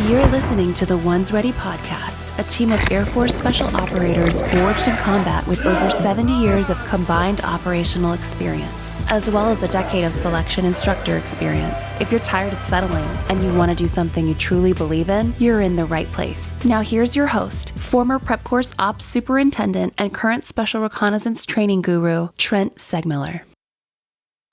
You're listening to the Ones Ready podcast, a team of Air Force Special Operators forged in combat with over 70 years of combined operational experience, as well as a decade of selection instructor experience. If you're tired of settling and you want to do something you truly believe in, you're in the right place. Now here's your host, former Prep Course Ops Superintendent and current Special Reconnaissance Training Guru, Trent Segmiller.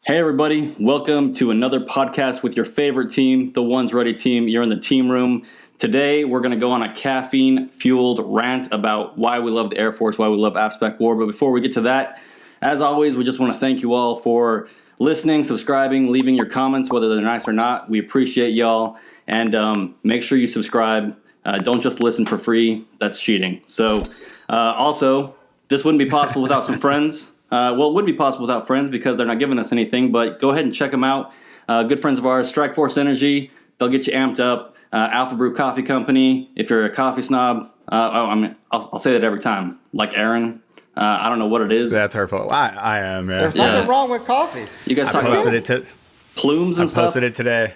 Hey everybody, welcome to another podcast with your favorite team, the Ones Ready team. You're in the team room. Today we're going to go on a caffeine-fueled rant about why we love the Air Force, why we love AFSPECWAR. But before we get to that, as always, we just want to thank you all for listening, subscribing, leaving your comments, whether they're nice or not. We appreciate y'all. And make sure you subscribe. Don't just listen for free. That's cheating. So also, this wouldn't be possible without some friends. Well, it would be possible without friends because they're not giving us anything, but go ahead and check them out. Good friends of ours, Strike Force Energy, they'll get you amped up. Alpha Brew Coffee Company, if you're a coffee snob, I'll say that every time, like Aaron. I don't know what it is. That's hurtful. I am, yeah. There's nothing wrong with coffee. You guys talk about plumes and stuff? I posted it today.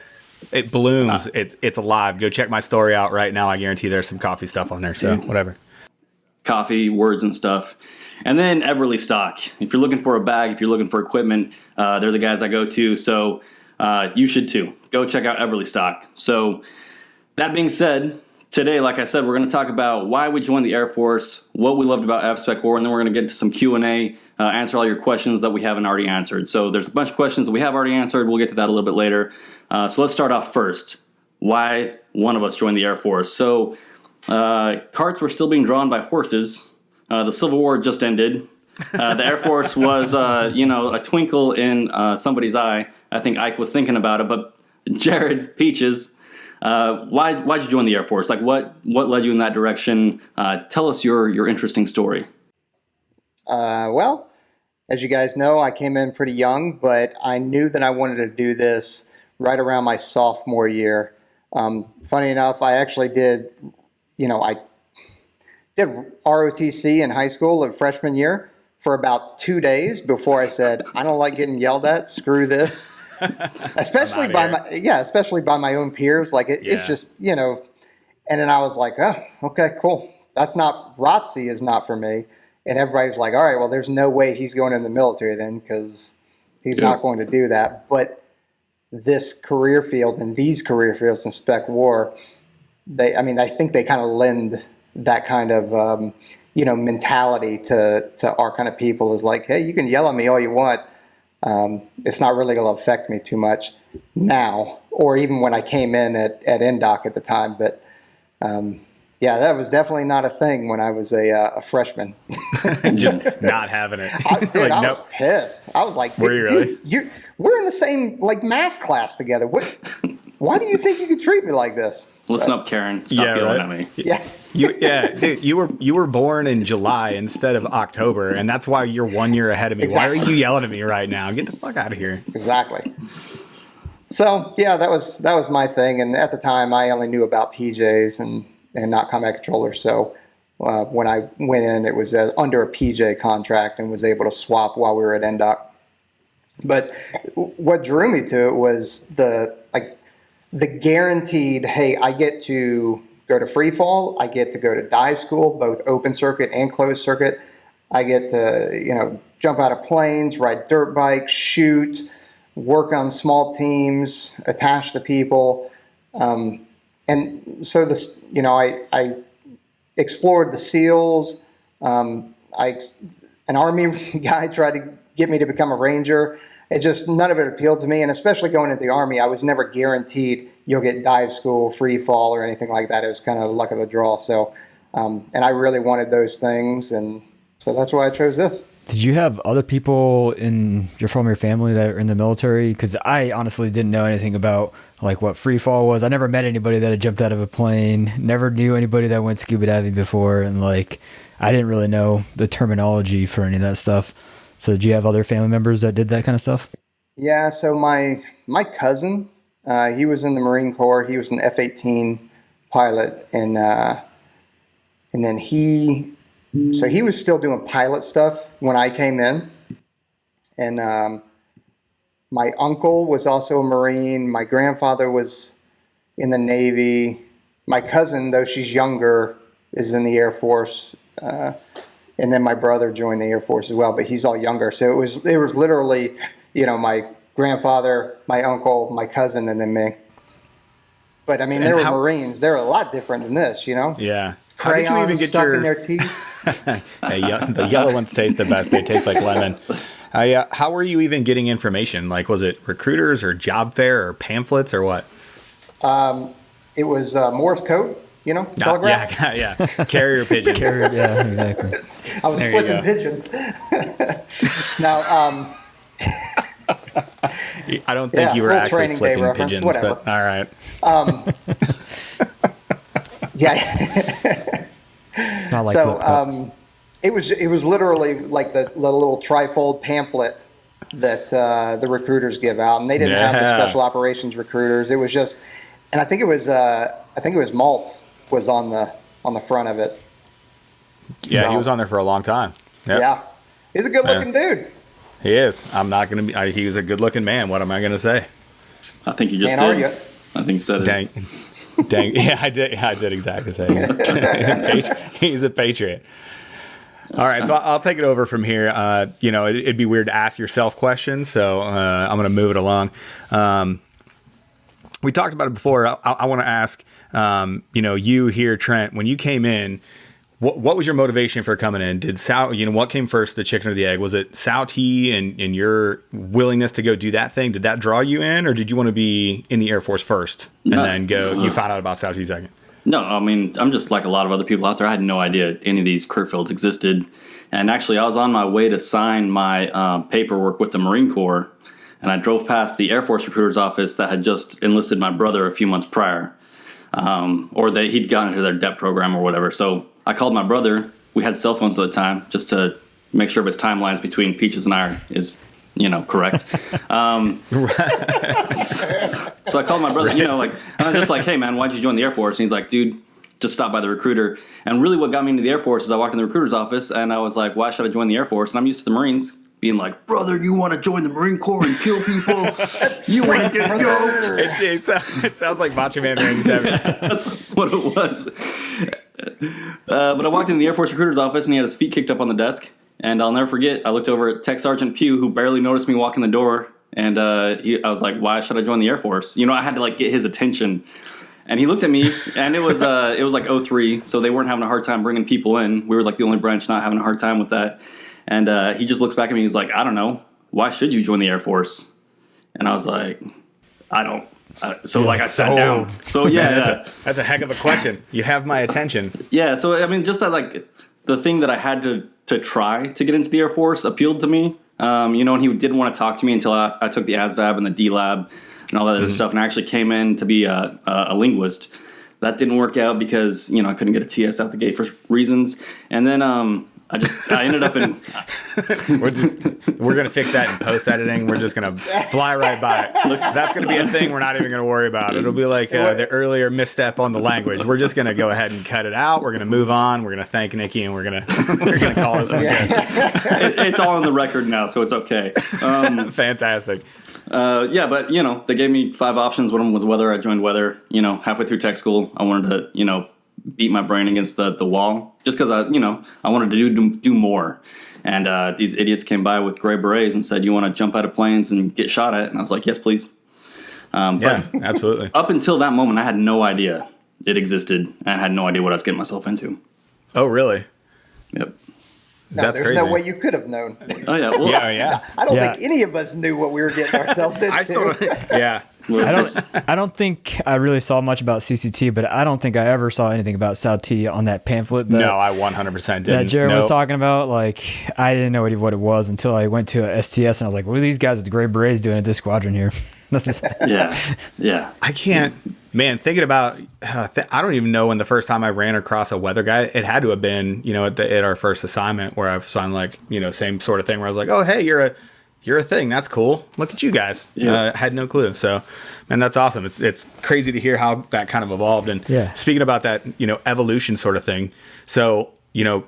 It blooms. It's alive. Go check my story out right now. I guarantee there's some coffee stuff on there, so whatever. Coffee, words and stuff. And then Eberly Stock. If you're looking for a bag, if you're looking for equipment, they're the guys I go to. So you should too. Go check out Eberly Stock. So that being said, today, like I said, we're going to talk about why we joined the Air Force, what we loved about AFSPECWAR, and then we're going to get into some Q&A, answer all your questions that we haven't already answered. So there's a bunch of questions that we have already answered. We'll get to that a little bit later. So let's start off first. Why one of us joined the Air Force? So carts were still being drawn by horses. The Civil War just ended. The Air Force was, a twinkle in somebody's eye. I think Ike was thinking about it. But Jared Peaches, why'd you join the Air Force? Like, what led you in that direction? Tell us your interesting story. Well, as you guys know, I came in pretty young, but I knew that I wanted to do this right around my sophomore year. Funny enough, I actually did ROTC in high school of freshman year for about 2 days before I said, I don't like getting yelled at, screw this. especially by my own peers. Like it's just, and then I was like, oh, okay, cool. ROTC is not for me. And everybody was like, all right, well, there's no way he's going in the military then because he's not going to do that. But this career field and these career fields in Spec War, I think they kind of lend that kind of, mentality to our kind of people is like, hey, you can yell at me all you want. It's not really going to affect me too much now, or even when I came in at NDOC at the time. But that was definitely not a thing when I was a freshman. Just not having it. I was pissed. I was like, were you really? We're in the same math class together. Why do you think you could treat me like this? Listen up, Karen. Stop yelling at me. Yeah. Dude, you were born in July instead of October, and that's why you're 1 year ahead of me. Exactly. Why are you yelling at me right now? Get the fuck out of here. Exactly. So that was my thing, and at the time I only knew about PJs and not combat controllers. So when I went in, it was under a PJ contract and was able to swap while we were at NDOC. But what drew me to it was the guaranteed, hey, I get to go to free fall, I get to go to dive school, both open circuit and closed circuit. I get to, jump out of planes, ride dirt bikes, shoot, work on small teams, attach to people. And so this, I explored the SEALs. An Army guy tried to get me to become a Ranger. None of it appealed to me, and especially going into the Army, I was never guaranteed you'll get dive school, free fall, or anything like that. It was kind of luck of the draw. So, and I really wanted those things, and so that's why I chose this. Did you have other people from your family that are in the military? Because I honestly didn't know anything about what free fall was. I never met anybody that had jumped out of a plane. Never knew anybody that went scuba diving before, and I didn't really know the terminology for any of that stuff. So did you have other family members that did that kind of stuff? Yeah, so my cousin, he was in the Marine Corps. He was an F-18 pilot, and then he was still doing pilot stuff when I came in. And my uncle was also a Marine. My grandfather was in the Navy. my cousin, though she's younger, is in the Air Force. And then my brother joined the Air Force as well, but he's all younger. So it was literally, my grandfather, my uncle, my cousin, and then me. But I mean, they were Marines. They're a lot different than this, Yeah. Crayons how did you even get stuck in their teeth. The yellow ones taste the best. They taste like lemon. How were you even getting information? Like, was it recruiters or job fair or pamphlets or what? It was Morse code, telegraph. Yeah. Carrier pigeon. Yeah, exactly. I was flipping pigeons. Now, I don't think you were actually flipping pigeons, whatever. But all right. Yeah. It's not like flip it was literally like the little trifold pamphlet that the recruiters give out, and they didn't have the special operations recruiters. It was just, and I think it was Maltz was on the front of it. Yeah, he was on there for a long time. Yep. Yeah, he's a good looking dude. He is. I'm not going to be. He was a good looking man. What am I going to say? I think you just Man, did. are you? I think you said it. Dang. Yeah, I did. I did exactly say it. He's a patriot. All right, so I'll take it over from here. It'd be weird to ask yourself questions, so I'm going to move it along. We talked about it before. I want to ask, you here, Trent, when you came in, what was your motivation for coming in? Did what came first, the chicken or the egg? Was it Sauti and your willingness to go do that thing? Did that draw you in, or did you want to be in the Air Force first and then go? You found out about Sauti second? No, I mean, I'm just like a lot of other people out there. I had no idea any of these career fields existed. And actually, I was on my way to sign my paperwork with the Marine Corps, and I drove past the Air Force recruiter's office that had just enlisted my brother a few months prior, he'd gotten into their DEP program or whatever. So I called my brother. We had cell phones at the time, just to make sure his timelines between Peaches and I is, correct. So I called my brother, and I was just like, hey man, why'd you join the Air Force? And he's like, dude, just stop by the recruiter. And really what got me into the Air Force is I walked in the recruiter's office and I was like, why should I join the Air Force? And I'm used to the Marines being like, brother, you want to join the Marine Corps and kill people? You want to get killed? It sounds like Macho Man Randy Savage. Yeah, that's what it was. But I walked into the Air Force recruiter's office and he had his feet kicked up on the desk. And I'll never forget, I looked over at Tech Sergeant Pugh, who barely noticed me walk in the door. And I was like, why should I join the Air Force? I had to get his attention. And he looked at me, and it was like 03, so they weren't having a hard time bringing people in. We were like the only branch not having a hard time with that. And he just looks back at me and he's like, I don't know. Why should you join the Air Force? And I was like, I don't. I sat down. So yeah, that's a heck of a question. You have my attention. Yeah, so I mean, just that the thing that I had to try to get into the Air Force appealed to me. And he didn't want to talk to me until I took the ASVAB and the D-Lab and all that other stuff, and I actually came in to be a linguist. That didn't work out because, I couldn't get a TS out the gate for reasons. And then I ended up in... We're going to fix that in post-editing. We're just going to fly right by it. Look, that's going to be a thing we're not even going to worry about. It'll be like the earlier misstep on the language. We're just going to go ahead and cut it out. We're going to move on. We're going to thank Nikki, and we're going to call this one good. It's all on the record now, so it's okay. Fantastic. But, they gave me 5 options. One of them was weather. I joined weather. Halfway through tech school, I wanted to, beat my brain against the wall just because I wanted to do more. And these idiots came by with gray berets and said, you want to jump out of planes and get shot at? And I was like, yes, please. But absolutely. Up until that moment, I had no idea it existed. And I had no idea what I was getting myself into. Oh, really? Yep. No, That's there's crazy. no way you could have known. Oh, yeah. Well, yeah. I don't think any of us knew what we were getting ourselves into. Yeah. I don't think I really saw much about CCT, but I don't think I ever saw anything about Sauti on that pamphlet. No, I 100% didn't. That Jared was talking about. I didn't know what it was until I went to a STS, and I was like, what are these guys with the gray berets doing at this squadron here? Yeah. I can't, man, thinking about, I don't even know when the first time I ran across a weather guy. It had to have been, at our first assignment where so I'm like, same sort of thing where I was like, oh, hey, you're a thing. That's cool. Look at you guys. I had no clue. So, man, that's awesome. It's crazy to hear how that kind of evolved. And speaking about that, evolution sort of thing. So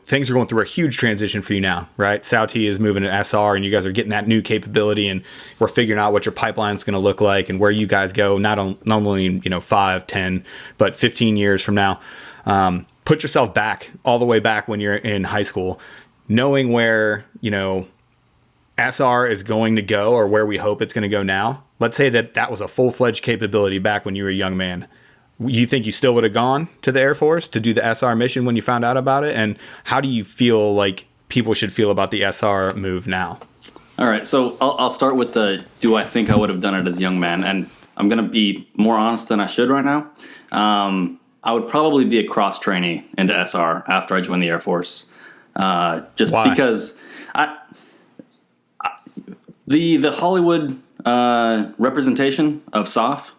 things are going through a huge transition for you now, right? Sauti is moving to SR, and you guys are getting that new capability, and we're figuring out what your pipeline is going to look like and where you guys go, not only 5, 10, but 15 years from now. Put yourself back, all the way back when you're in high school, knowing where, SR is going to go, or where we hope it's going to go now. Let's say that was a full-fledged capability back when you were a young man. You think you still would have gone to the Air Force to do the SR mission when you found out about it? And how do you feel like people should feel about the SR move now? All right, so I'll start with do I think I would have done it as a young man? And I'm going to be more honest than I should right now. I would probably be a cross trainee into SR after I joined the Air Force. Just Why? Because the Hollywood representation of SOF,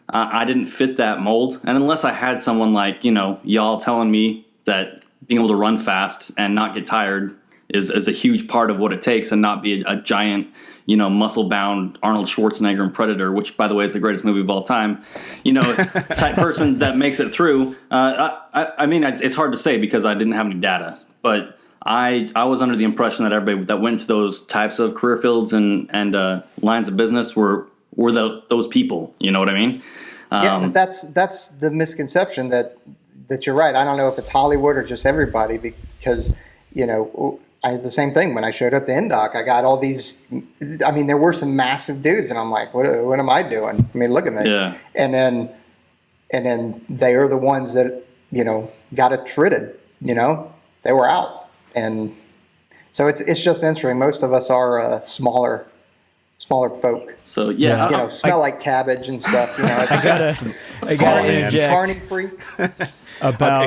I didn't fit that mold. And unless I had someone like, y'all telling me that being able to run fast and not get tired is a huge part of what it takes, and not be a giant, muscle-bound Arnold Schwarzenegger in Predator, which, by the way, is the greatest movie of all time, type person that makes it through. I mean, it's hard to say because I didn't have any data, but I was under the impression that everybody that went to those types of career fields and lines of business were those people. You know what I mean? Yeah, but that's the misconception that you're right. I don't know if it's Hollywood or just everybody, because I had the same thing when I showed up to NDOC. I got all these. I mean, there were some massive dudes, and I'm like, what am I doing? I mean, look at me. Yeah. And then they are the ones that got it treated. They were out, and so it's just interesting. Most of us are smaller folk. So yeah, smell like cabbage and stuff. I gotta interject Carney freaks. about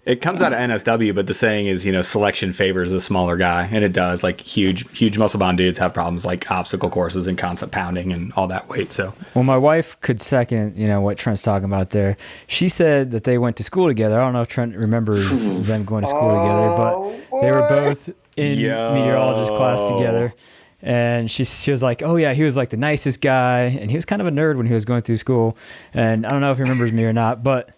It comes out of NSW, but the saying is, selection favors the smaller guy, and it does. Like huge muscle-bound dudes have problems like obstacle courses and concept pounding and all that weight. So, well, my wife could second, what Trent's talking about there. She said that they went to school together. I don't know if Trent remembers them going to school together, but they were both in meteorologist class together. And she was like, oh yeah, he was like the nicest guy, and he was kind of a nerd when he was going through school. And I don't know if he remembers me or not, but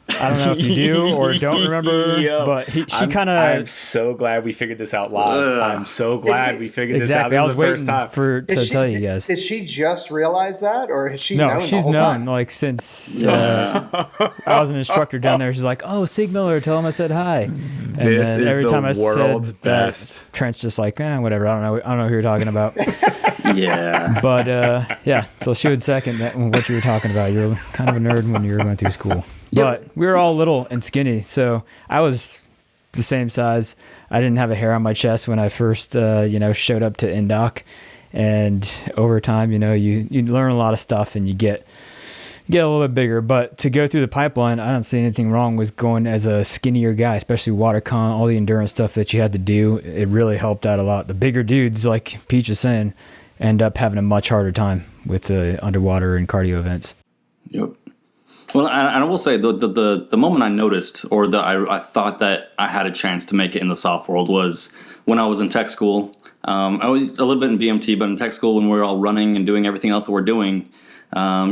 I don't know if you do or don't remember. But I'm so glad we figured this out live. I'm so glad we figured this out. Exactly. This I was is the first waiting time. to tell you guys. Did she just realize that, or has she known? No, she's the whole known time? like since I was an instructor down there. She's like, oh, Sig Miller, tell him I said hi. And This then is every the time I world's said best. that, Trent's just like, whatever. I don't know who you're talking about. yeah. But yeah, so she would second that what you were talking about. You're kind of a nerd when you were going through school. But we were all little and skinny, so I was the same size. I didn't have a hair on my chest when I first, showed up to NDOC. And over time, you learn a lot of stuff and you get a little bit bigger. But to go through the pipeline, I don't see anything wrong with going as a skinnier guy, especially water con, all the endurance stuff that you had to do. It really helped out a lot. The bigger dudes, like Peach is saying, end up having a much harder time with the underwater and cardio events. Yep. Well, and I will say the moment I noticed, or I thought that I had a chance to make it in the soft world, was when I was in tech school. I was a little bit in BMT, but in tech school when we were all running and doing everything else that we're doing, I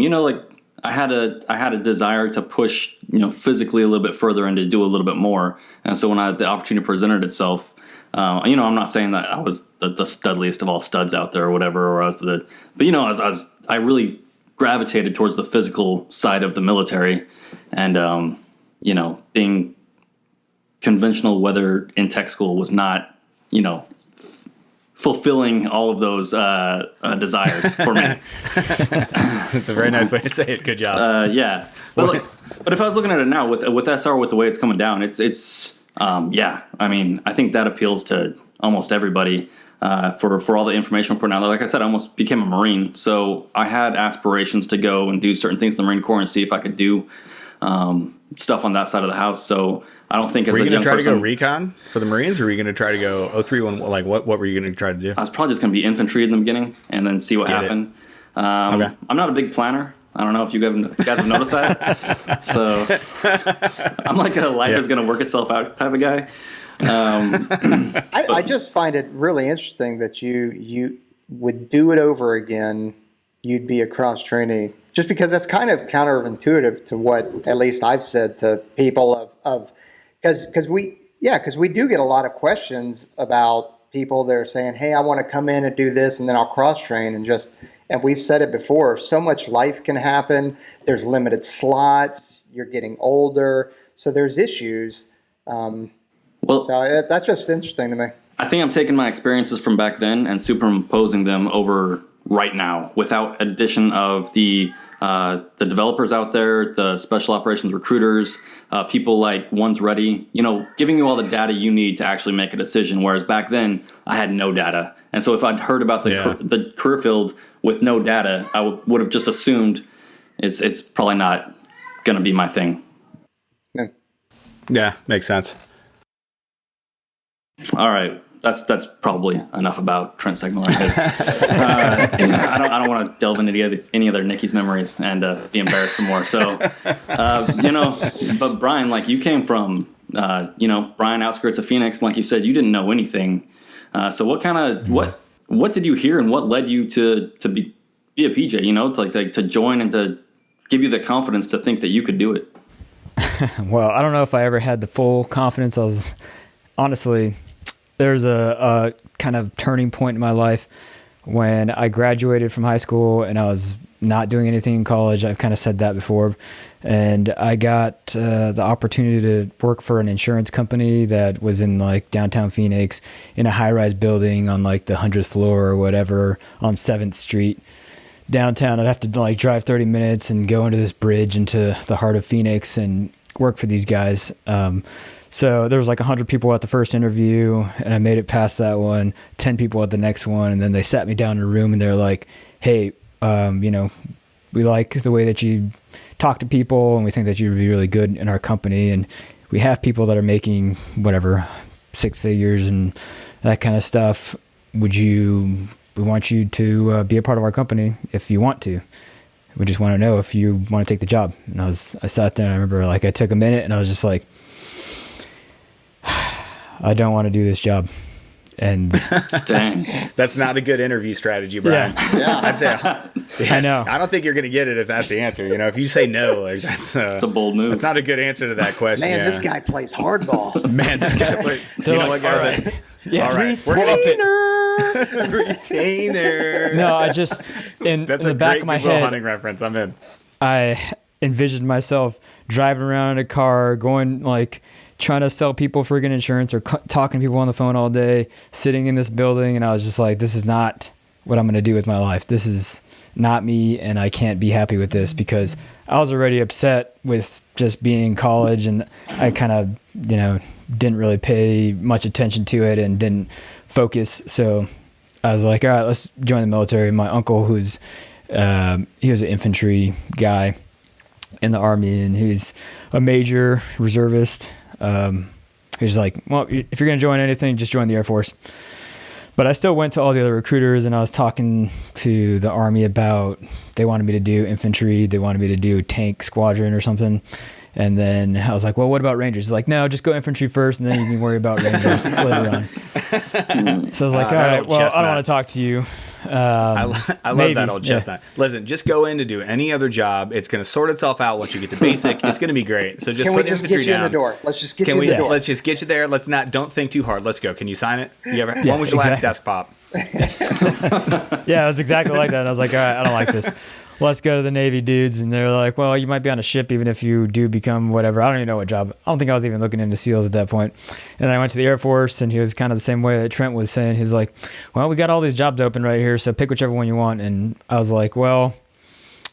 had a desire to push, physically a little bit further and to do a little bit more. And so when the opportunity presented itself, I'm not saying that I was the studliest of all studs out there or whatever, or I really gravitated towards the physical side of the military, and being conventional weather in tech school was not fulfilling all of those desires for me. It's a very nice way to say it. Good job. Yeah, but if I was looking at it now with SR, with the way it's coming down, it's I mean, I think that appeals to almost everybody. For all the information we're putting out there. Like I said, I almost became a Marine, so I had aspirations to go and do certain things in the Marine Corps and see if I could do stuff on that side of the house. So I don't think as a young person... Were you going to try to go recon for the Marines, or were you going to try to go 031? Like, what were you going to try to do? I was probably just going to be infantry in the beginning and then see what happened. Okay. I'm not a big planner. I don't know if you guys have noticed that. So I'm like a life is going to work itself out type of guy. I just find it really interesting that you would do it over again. You'd be a cross trainee, just because that's kind of counterintuitive to what at least I've said to people of because Yeah, because we do get a lot of questions about people that are saying, hey, I want to come in and do this, and then I'll cross-train and we've said it before, so much life can happen. There's limited slots. You're getting older. So there's issues. So that's just interesting to me. I think I'm taking my experiences from back then and superimposing them over right now without addition of the developers out there, the special operations recruiters, people like One's Ready, giving you all the data you need to actually make a decision. Whereas back then I had no data. And so if I'd heard about the career field with no data, I would have just assumed it's probably not going to be my thing. Yeah, makes sense. All right. That's probably enough about Trent Segmiller. I don't want to delve into any other Nikki's memories and be embarrassed some more. So, but Brian, like you came from, Brian, outskirts of Phoenix. Like you said, you didn't know anything. So what did you hear and what led you to be a PJ, to join and to give you the confidence to think that you could do it? Well, I don't know if I ever had the full confidence. Honestly, there's a kind of turning point in my life when I graduated from high school and I was not doing anything in college. I've kind of said that before. And I got the opportunity to work for an insurance company that was in like downtown Phoenix in a high-rise building on like the 100th floor or whatever on 7th Street. Downtown, I'd have to like drive 30 minutes and go into this bridge into the heart of Phoenix and work for these guys. So there was like 100 people at the first interview and I made it past that one, 10 people at the next one. And then they sat me down in a room and they're like, hey, we like the way that you talk to people and we think that you would be really good in our company. And we have people that are making whatever, 6 figures and that kind of stuff. We want you to be a part of our company if you want to. We just want to know if you want to take the job. And I sat there and I remember like I took a minute and I was just like, I don't want to do this job. And dang, that's not a good interview strategy, Brian. Yeah. I'd say, I know. I don't think you're going to get it if that's the answer. If you say no, like it's a bold move. That's not a good answer to that question. Man, this guy plays hardball. Man, this guy plays. You know what, guys? Right. Yeah, all right. Retainer. No, I just in the back of my head, hunting reference. I'm in. I envisioned myself driving around in a car, going like trying to sell people friggin' insurance or talking to people on the phone all day, sitting in this building. And I was just like, this is not what I'm going to do with my life. This is not me. And I can't be happy with this because I was already upset with just being in college. And I kind of, didn't really pay much attention to it and didn't focus. So I was like, all right, let's join the military. My uncle, he was an infantry guy in the Army and he's a major reservist. He's like, well, if you're going to join anything, just join the Air Force. But I still went to all the other recruiters and I was talking to the Army about, they wanted me to do infantry. They wanted me to do tank squadron or something. And then I was like, well, what about Rangers? He's like, no, just go infantry first and then you can worry about Rangers later on. So I was like, all right, well, I don't want to talk to you. I love that old chestnut. Listen, just go in to do any other job. It's going to sort itself out once you get to basic. It's going to be great. So just Can put we just infantry get you down. in the door? Let's just get you in the door. Let's just get you there. Don't think too hard. Let's go. Can you sign it? When was your last desk pop? Yeah, it was exactly like that. And I was like, all right, I don't like this. Let's go to the Navy dudes. And they're like, well, you might be on a ship even if you do become whatever. I don't even know what job. I don't think I was even looking into SEALs at that point. And then I went to the Air Force and he was kind of the same way that Trent was saying. He's like, well, we got all these jobs open right here. So pick whichever one you want. And I was like, well,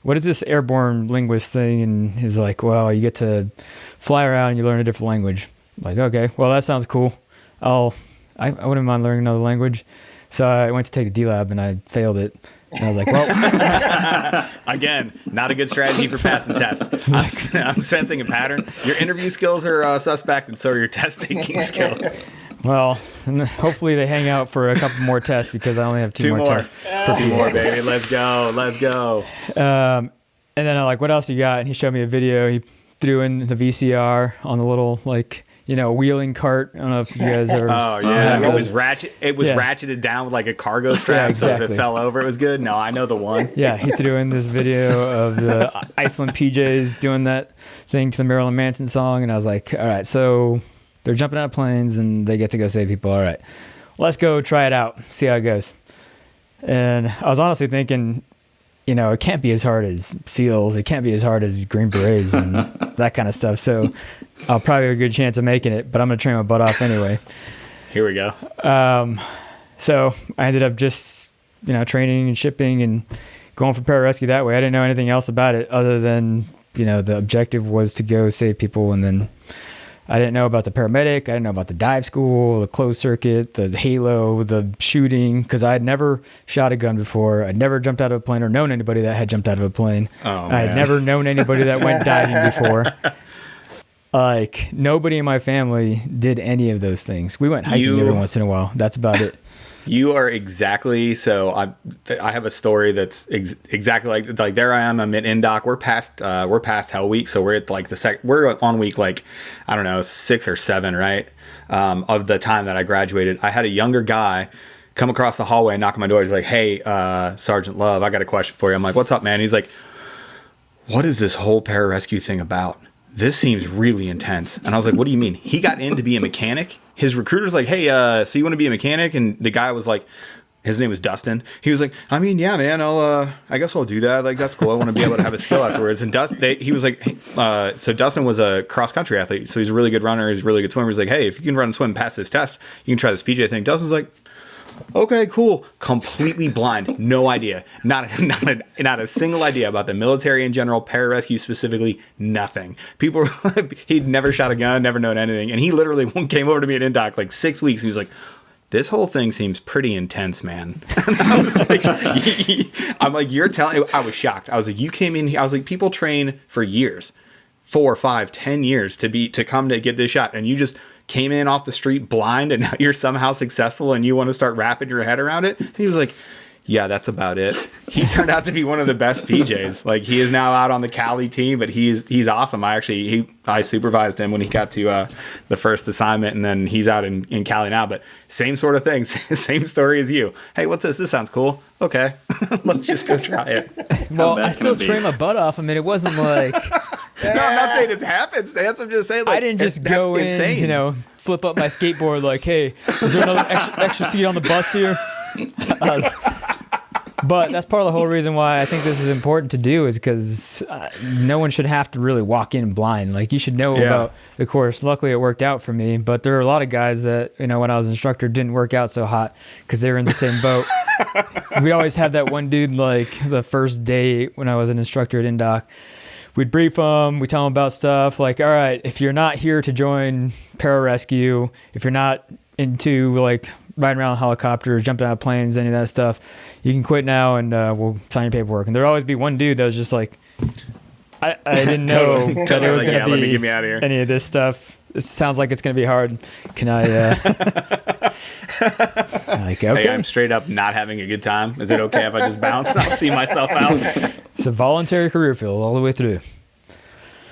what is this airborne linguist thing? And he's like, well, you get to fly around and you learn a different language. I'm like, okay, well, that sounds cool. I wouldn't mind learning another language. So I went to take the D-Lab and I failed it. And I was like, well, again, not a good strategy for passing tests. I'm sensing a pattern. Your interview skills are suspect, and so are your test taking skills. Well, and hopefully they hang out for a couple more tests because I only have two more tests. Two more, baby. Let's go. And then I'm like, what else you got? And he showed me a video. He threw in the VCR on the little wheeling cart. I don't know if you guys ever. Oh yeah, it was ratcheted down with like a cargo strap, exactly. So if it fell over, it was good. No, I know the one. Yeah, he threw in this video of the Iceland PJs doing that thing to the Marilyn Manson song, and I was like, all right, so they're jumping out of planes and they get to go save people. All right, let's go try it out, see how it goes. And I was honestly thinking, it can't be as hard as SEALs. It can't be as hard as Green Berets and that kind of stuff. So I'll probably have a good chance of making it, but I'm going to train my butt off anyway. Here we go. So I ended up just, training and shipping and going for pararescue that way. I didn't know anything else about it other than, the objective was to go save people. And then I didn't know about the paramedic. I didn't know about the dive school, the closed circuit, the halo, the shooting, because I had never shot a gun before. I'd never jumped out of a plane or known anybody that had jumped out of a plane. Oh, I had never known anybody that went diving before. Like, nobody in my family did any of those things. We went hiking every once in a while. That's about it. You are exactly, so I have a story that's exactly like there I am. I'm at NDOC. We're past Hell Week, so we're at like we're on week like, I don't know, 6 or 7, right? Of the time that I graduated. I had a younger guy come across the hallway and knock on my door. He's like, "Hey, Sergeant Love, I got a question for you." I'm like, "What's up, man?" He's like, "What is this whole pararescue thing about? This seems really intense." And I was like, "What do you mean?" He got in to be a mechanic. His recruiter's like, "Hey, so you want to be a mechanic?" And the guy was like, his name was Dustin. He was like, "I mean, yeah, man, I guess I'll do that. Like, that's cool. I want to be able to have a skill afterwards." And he was like, so Dustin was a cross country athlete. So he's a really good runner. He's a really good swimmer. He's like, "Hey, if you can run and swim and pass this test, you can try this PJ thing." Dustin's like, "Okay, cool." Completely blind. No idea. Not a single idea about the military in general, pararescue specifically, nothing. People were, he'd never shot a gun, never known anything. And he literally came over to me at NDOC like 6 weeks. He was like, "This whole thing seems pretty intense, man." And I was like, I'm like, "You're telling," I was shocked. I was like, "You came in here." I was like, "People train for years, 4, 5, 10 years to come to get this shot. And you just came in off the street blind and now you're somehow successful and you want to start wrapping your head around it?" And he was like, "Yeah, that's about it." He turned out to be one of the best PJs. Like, he is now out on the Cali team, but he's awesome. I supervised him when he got to the first assignment, and then he's out in Cali now. But same sort of thing, same story as you. "Hey, what's this? This sounds cool. Okay, let's just go try it." Well, I still trained my butt off. I mean, it wasn't like... No, I'm not saying it's happenstance. I'm just saying, like, I didn't just go in, insane. Flip up my skateboard like, "Hey, is there another extra seat on the bus here?" But that's part of the whole reason why I think this is important to do, is because no one should have to really walk in blind. Like, you should know about the course. Luckily, it worked out for me. But there are a lot of guys that, when I was an instructor, didn't work out so hot because they were in the same boat. We always had that one dude, like, the first day when I was an instructor at NDOC. We'd brief them. We tell them about stuff like, "All right, if you're not here to join pararescue, if you're not into, like, riding around helicopters, jumping out of planes, any of that stuff, you can quit now and we'll sign your paperwork." And there'd always be one dude that was just like, I didn't know that it was going to be get me out of here. Any of this stuff. It sounds like it's going to be hard. Can I... like, okay. Hey, I'm straight up not having a good time. Is it okay if I just bounce? I'll see myself out. It's a voluntary career field all the way through.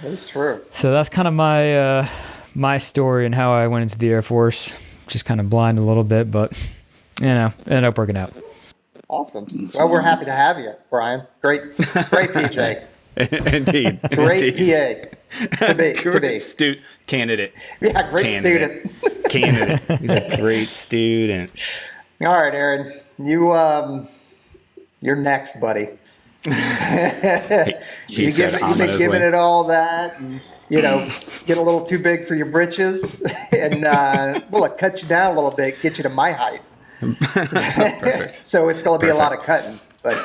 That's true. So that's kind of my story and how I went into the Air Force. Just kind of blind a little bit, but ended up working out. Awesome. Well, we're happy to have you, Brian. Great PJ. Indeed. Great PA to be. Candidate. Yeah, great student. Candidate. He's a great student. All right, Aaron. You're next, buddy. You've been giving it all that, and, get a little too big for your britches, and we'll cut you down a little bit, get you to my height. Perfect. So it's going to be a lot of cutting. But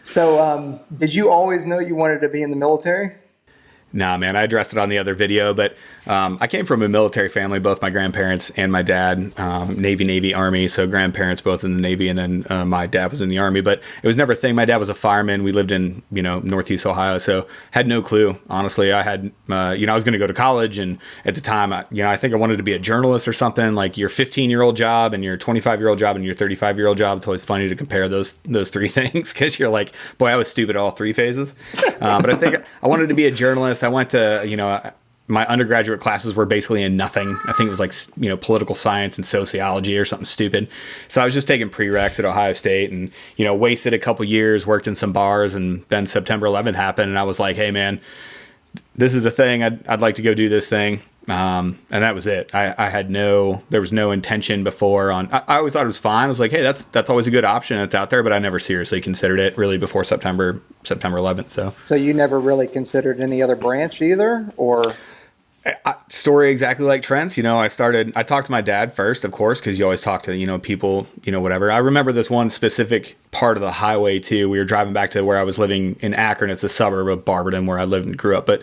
so, did you always know you wanted to be in the military? Nah, man, I addressed it on the other video, but I came from a military family. Both my grandparents and my dad, Navy, Army. So grandparents both in the Navy, and then my dad was in the Army. But it was never a thing. My dad was a fireman. We lived in Northeast Ohio, so had no clue. Honestly, I had I was going to go to college, and at the time, I think I wanted to be a journalist or something. Like, your 15-year-old job and your 25-year-old job and your 35-year-old job. It's always funny to compare those three things, because you're like, boy, I was stupid at all three phases. But I think I wanted to be a journalist. I went to, my undergraduate classes were basically in nothing. I think it was like, political science and sociology or something stupid. So I was just taking prereqs at Ohio State and, wasted a couple years, worked in some bars, and then September 11th happened. And I was like, hey, man, this is a thing. I'd like to go do this thing. And that was it. There was no intention before I always thought it was fine. I was like, hey, that's always a good option. It's out there, but I never seriously considered it really before September 11th. So you never really considered any other branch either, or? Story exactly like Trent's. I talked to my dad first, of course, because you always talk to, people, whatever. I remember this one specific part of the highway too. We were driving back to where I was living in Akron. It's a suburb of Barberton where I lived and grew up. But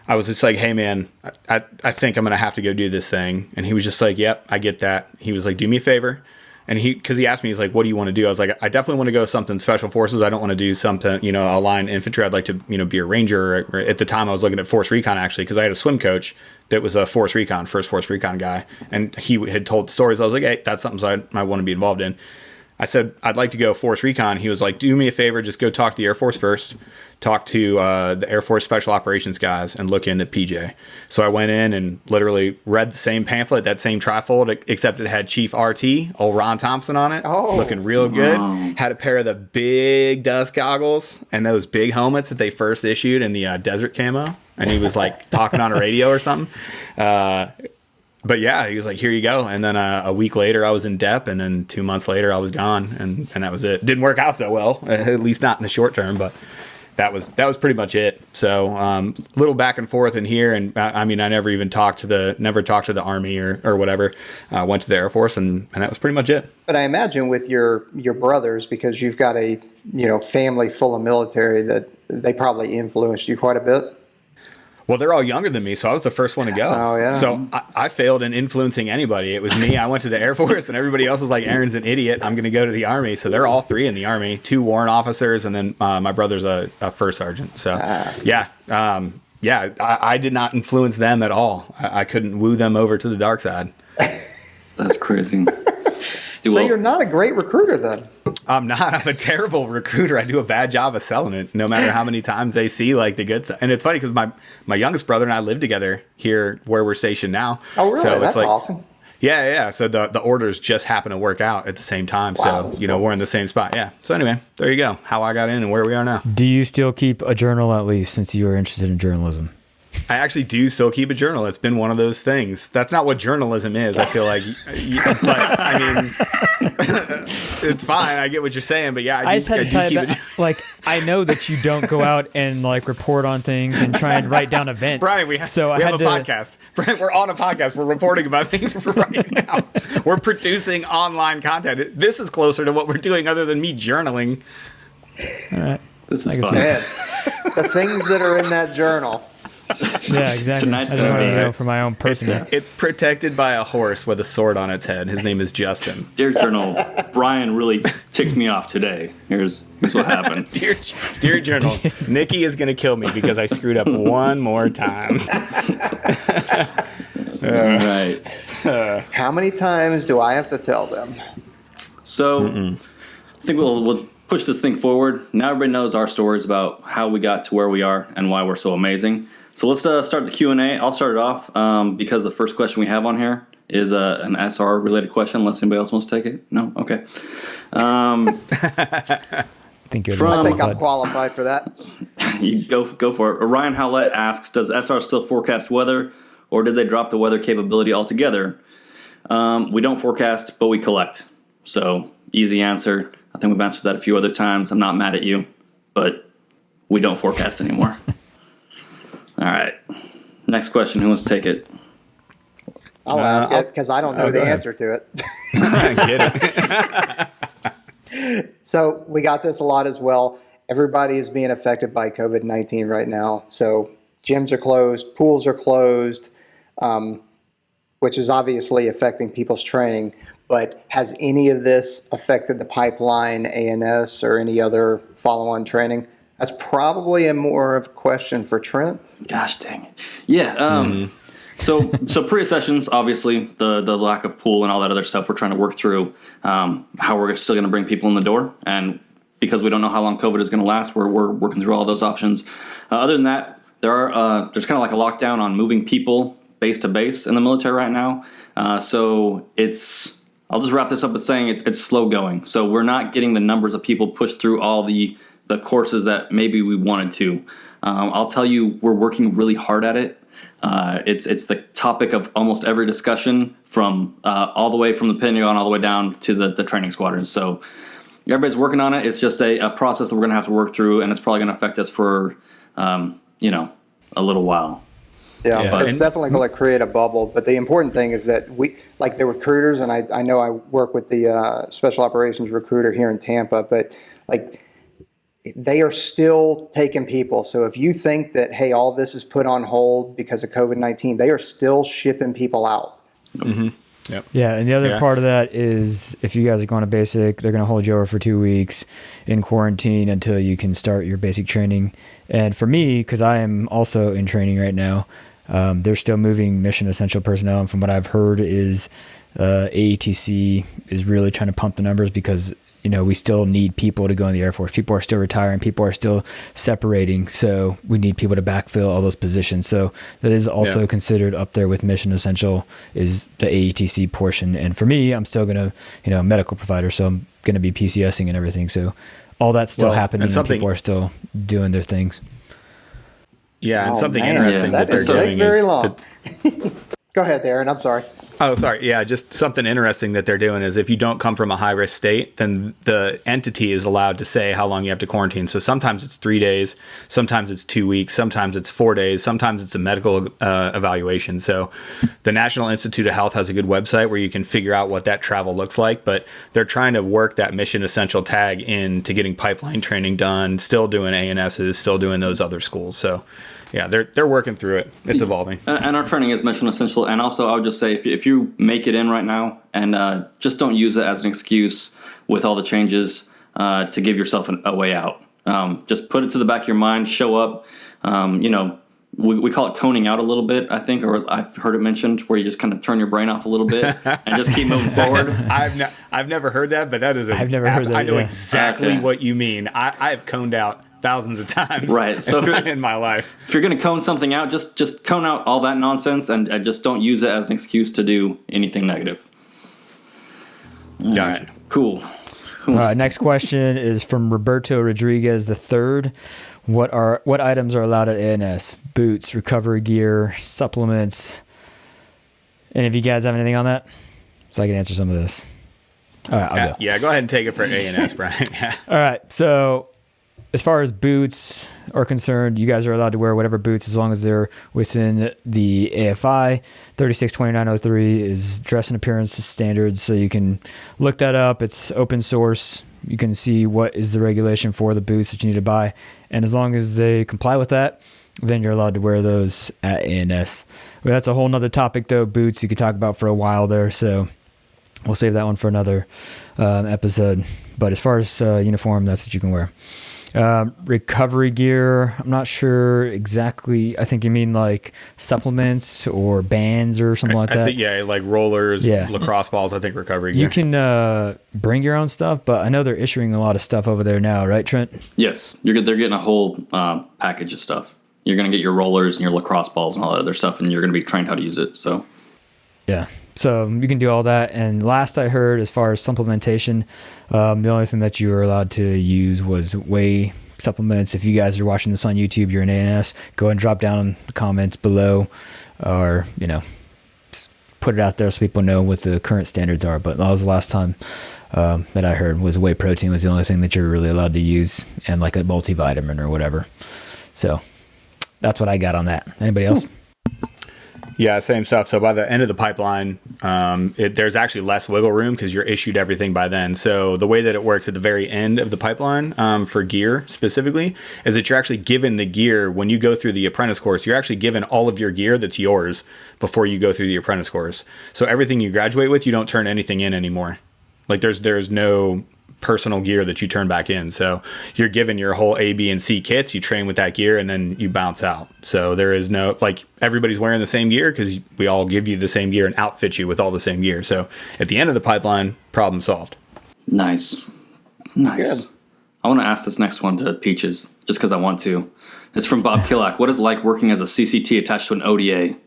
I was just like, hey man, I think I'm going to have to go do this thing. And he was just like, yep, I get that. He was like, do me a favor. And because he asked me, he's like, what do you want to do? I was like, I definitely want to go something special forces. I don't want to do something, a line infantry. I'd like to, be a ranger. Or at the time I was looking at force recon actually, because I had a swim coach that was a first force recon guy. And he had told stories. I was like, hey, that's something I want to be involved in. I said, I'd like to go force recon. He was like, do me a favor, just go talk to the Air Force first. Talk to the Air Force Special Operations guys and look into PJ. So I went in and literally read the same pamphlet, that same trifold, except it had Chief RT, old Ron Thompson on it, looking real good. Wow. Had a pair of the big dust goggles and those big helmets that they first issued in the desert camo. And he was like talking on a radio or something. But yeah, he was like, here you go. And then a week later I was in DEP, and then 2 months later I was gone, and that was it. Didn't work out so well, at least not in the short term, but that was pretty much it. So little back and forth in here, and I never even talked to the Army or whatever. Went to the Air Force, and that was pretty much it. But I imagine with your brothers, because you've got a family full of military, that they probably influenced you quite a bit. Well, they're all younger than me, so I was the first one to go. Oh, yeah. So I failed in influencing anybody. It was me. I went to the Air Force, and everybody else was like, Aaron's an idiot. I'm going to go to the Army. So they're all three in the Army, 2 warrant officers, and then my brother's a first sergeant. So, I did not influence them at all. I couldn't woo them over to the dark side. That's crazy. So you're not a great recruiter then? I'm not. I'm a terrible recruiter. I do a bad job of selling it, no matter how many times they see like the good stuff. And it's funny because my youngest brother and I live together here where we're stationed now. Oh, really? So that's awesome. Yeah. So the orders just happen to work out at the same time. Wow, so, we're in the same spot. Yeah. So anyway, there you go. How I got in and where we are now. Do you still keep a journal at least, since you were interested in journalism? I actually do still keep a journal. It's been one of those things. That's not what journalism is, I feel like. But, I mean, it's fine. I get what you're saying. But, yeah, I just had to tell you that, I know that you don't go out and, report on things and try and write down events. Brian, we have a podcast. Brian, we're on a podcast. We're reporting about things right now. We're producing online content. This is closer to what we're doing other than me journaling. All right. This is fun. Man, the things that are in that journal. Yeah, exactly. I just want to know for my own personal. It's protected by a horse with a sword on its head. His name is Justin. Dear Journal, Brian really ticked me off today. Here's what happened. Dear Journal, Nikki is going to kill me because I screwed up one more time. All right. How many times do I have to tell them? So I think we'll push this thing forward. Now everybody knows our stories about how we got to where we are and why we're so amazing. So let's start the Q&A. I'll start it off because the first question we have on here is an SR-related question, unless anybody else wants to take it. No? Okay. I think I'm qualified for that. You go for it. Ryan Howlett asks, does SR still forecast weather, or did they drop the weather capability altogether? We don't forecast, but we collect. So, easy answer. I think we've answered that a few other times. I'm not mad at you, but we don't forecast anymore. All right. Next question. Who wants to take it? I'll ask it because I don't know the answer to it. I get it. So we got this a lot as well. Everybody is being affected by COVID-19 right now. So gyms are closed, pools are closed, which is obviously affecting people's training. But has any of this affected the pipeline, ANS, or any other follow-on training? That's probably more of a question for Trent. Gosh dang it. Yeah. So pre-sessions, obviously, the lack of pool and all that other stuff we're trying to work through, how we're still going to bring people in the door. And because we don't know how long COVID is going to last, we're working through all those options. Other than that, there's kind of like a lockdown on moving people base to base in the military right now. So I'll just wrap this up with saying it's slow going. So we're not getting the numbers of people pushed through all the the courses that maybe we wanted to. I'll tell you, we're working really hard at it. It's the topic of almost every discussion, from all the way from the Pentagon all the way down to the training squadrons. So everybody's working on it. It's just a process that we're going to have to work through, and it's probably going to affect us for a little while. Yeah, it's definitely going to create a bubble. But the important thing is that we, like the recruiters, and I know I work with the special operations recruiter here in Tampa, but like they are still taking people. So if you think that, hey, all this is put on hold because of COVID-19, they are still shipping people out. Mm-hmm. Yep. Yeah, and the other part of that is if you guys are going to basic, they're going to hold you over for 2 weeks in quarantine until you can start your basic training. And for me, because I am also in training right now, they're still moving mission essential personnel. And from what I've heard is AETC is really trying to pump the numbers because, we still need people to go in the Air Force. People are still retiring. People are still separating. So we need people to backfill all those positions. So that is also considered up there with mission essential is the AETC portion. And for me, I'm still going to, medical provider. So I'm going to be PCSing and everything. So all that's still happening and people are still doing their things. Yeah. And something interesting that they're doing very long. Go ahead, Aaron. I'm sorry. Oh, sorry. Yeah, just something interesting that they're doing is if you don't come from a high-risk state, then the entity is allowed to say how long you have to quarantine. So sometimes it's 3 days, sometimes it's 2 weeks, sometimes it's 4 days, sometimes it's a medical evaluation. So the National Institute of Health has a good website where you can figure out what that travel looks like, but they're trying to work that mission essential tag into getting pipeline training done, still doing ANSs, still doing those other schools. So yeah, they're working through it. It's evolving. And our training is mission essential. And also, I would just say, if you make it in right now, and just don't use it as an excuse with all the changes to give yourself a way out. Just put it to the back of your mind, show up. We call it coning out a little bit, I think, or I've heard it mentioned, where you just kind of turn your brain off a little bit and just keep moving forward. I've never heard that, but that is I've never heard that. I know exactly what you mean. I've coned out thousands of times, right? So in my life, if you're going to cone something out, just cone out all that nonsense and just don't use it as an excuse to do anything negative. Gotcha. Right. Cool. All right. Next question is from Roberto Rodriguez III. What items are allowed at ANS? Boots, recovery gear, supplements. Any of you guys have anything on that? So I can answer some of this. All right, I'll go. Yeah, go ahead and take it for ANS, Brian. Yeah. All right. So as far as boots are concerned, you guys are allowed to wear whatever boots as long as they're within the AFI. 362903 is dress and appearance standards, so you can look that up. It's open source. You can see what is the regulation for the boots that you need to buy. And as long as they comply with that, then you're allowed to wear those at ANS. Well, that's a whole nother topic, though. Boots you could talk about for a while there, so we'll save that one for another episode. But as far as uniform, that's what you can wear. Recovery gear, I'm not sure exactly. I think you mean like supplements or bands or something like that. I think, like rollers, lacrosse balls, I think recovery gear. You can bring your own stuff, but I know they're issuing a lot of stuff over there now, right, Trent? Yes, they're getting a whole package of stuff. You're going to get your rollers and your lacrosse balls and all that other stuff, and you're going to be trained how to use it. So, yeah. So you can do all that. And last I heard, as far as supplementation, the only thing that you were allowed to use was whey supplements. If you guys are watching this on YouTube, you're an ANS, go and drop down in the comments below, or put it out there so people know what the current standards are. But that was the last time that I heard was whey protein was the only thing that you're really allowed to use, and like a multivitamin or whatever. So that's what I got on that. Anybody else? Yeah, same stuff. So by the end of the pipeline, there's actually less wiggle room because you're issued everything by then. So the way that it works at the very end of the pipeline for gear specifically is that you're actually given the gear when you go through the apprentice course. You're actually given all of your gear that's yours before you go through the apprentice course. So everything you graduate with, you don't turn anything in anymore. Like there's no personal gear that you turn back in. So you're given your whole A, B, and C kits, you train with that gear, and then you bounce out. So there is no, like, everybody's wearing the same gear because we all give you the same gear and outfit you with all the same gear. So at the end of the pipeline, problem solved. Nice. Good. I want to ask this next one to Peaches, just because I want to. It's from Bob Killock. What is it like working as a CCT attached to an ODA?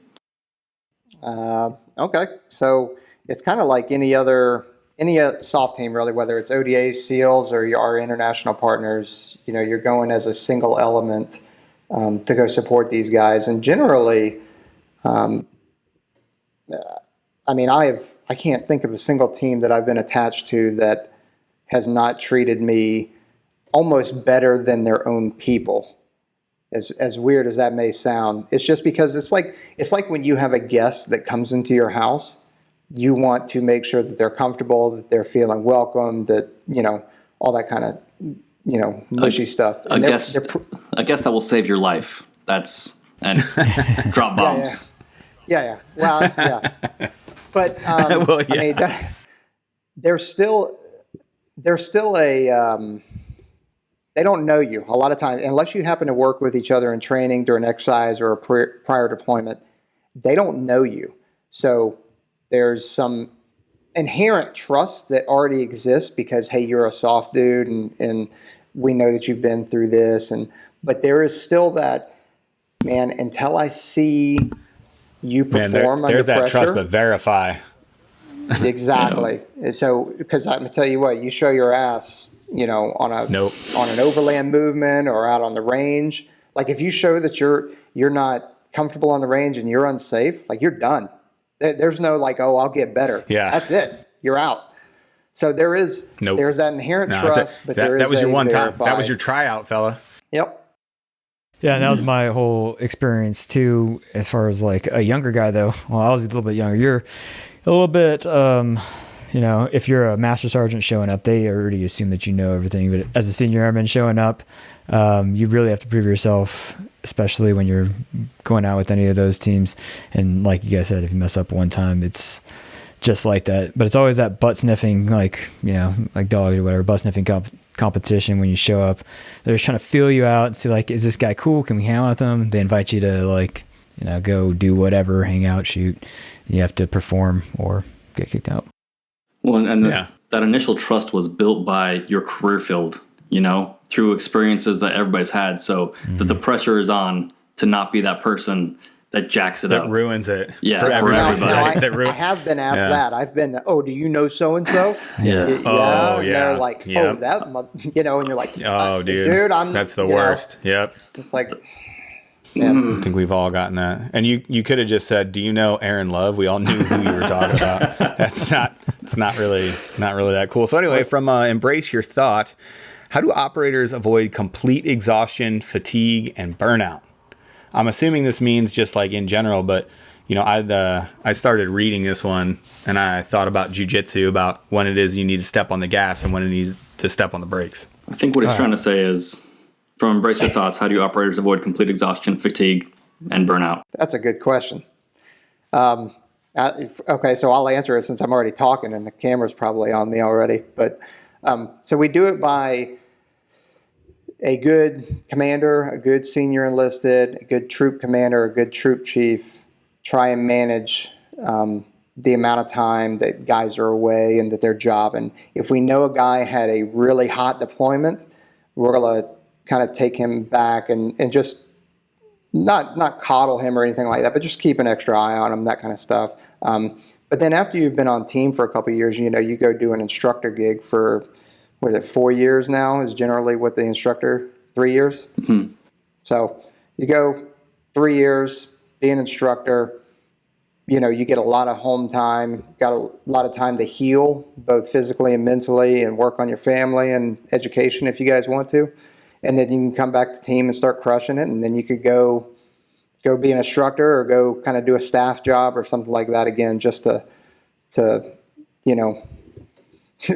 Okay. So it's kind of like any other any soft team really, whether it's ODA, SEALs, or our international partners, you're going as a single element to go support these guys. And generally, I can't think of a single team that I've been attached to that has not treated me almost better than their own people. As weird as that may sound, it's just because it's like when you have a guest that comes into your house, you want to make sure that they're comfortable, that they're feeling welcome, that all that kind of mushy stuff. I guess that will save your life. And drop bombs. Yeah. Well, yeah. But Well, yeah. I mean, there's still a they don't know you a lot of times unless you happen to work with each other in training during exercise or a prior deployment. They don't know you, so there's some inherent trust that already exists because hey, you're a soft dude, and we know that you've been through this, but there is still that, man, until I see you perform under there's that pressure. trust, but verify. Exactly. And so, because I'm gonna tell you what, you show your ass, on an overland movement or out on the range. Like if you show that you're not comfortable on the range and you're unsafe, like you're done. There's no like, oh, I'll get better. Yeah, that's it. You're out. So there's that inherent trust, but that was your one time. That was your tryout, fella. Yep. Yeah, and that was my whole experience too. As far as like a younger guy, though, well, I was a little bit younger. You're a little bit, if you're a master sergeant showing up, they already assume that you know everything. But as a senior airman showing up, you really have to prove yourself, especially when you're going out with any of those teams. And like you guys said, if you mess up one time, it's just like that. But it's always that butt sniffing, like dogs or whatever, butt sniffing competition when you show up. They're just trying to feel you out and see like, is this guy cool? Can we hang out with him? They invite you to go do whatever, hang out, shoot. You have to perform or get kicked out. Well, and that initial trust was built by your career field, through experiences that everybody's had. So that the pressure is on to not be that person that jacks it up. That ruins it. Yeah, for everybody. I have been asked that. I've been, oh, do you know so-and-so? Yeah. Oh, and yeah. they're like, oh, that, and you're like, oh, dude, that's the worst. Yep. It's like, I think we've all gotten that. And you could have just said, do you know Aaron Love? We all knew who you were talking about. It's not really that cool. So anyway, from Embrace Your Thought, how do operators avoid complete exhaustion, fatigue, and burnout? I'm assuming this means just like in general, but I started reading this one and I thought about jujitsu, about when it is you need to step on the gas and when it needs to step on the brakes. I think what he's trying to say is, from Embrace Your Thoughts, how do operators avoid complete exhaustion, fatigue, and burnout? That's a good question. Okay, so I'll answer it since I'm already talking and the camera's probably on me already. But so we do it by a good commander, a good senior enlisted, a good troop commander, a good troop chief. Try and manage the amount of time that guys are away and that they're jobbing. If we know a guy had a really hot deployment, we're going to kind of take him back and just not coddle him or anything like that, but just keep an extra eye on him, that kind of stuff. But then after you've been on team for a couple of years, you go do an instructor gig for, 4 years now is generally what the instructor, 3 years? Mm-hmm. So you go 3 years, be an instructor, you get a lot of home time, got a lot of time to heal, both physically and mentally, and work on your family and education if you guys want to. And then you can come back to team and start crushing it, and then you could go be an instructor or go kind of do a staff job or something like that again, just to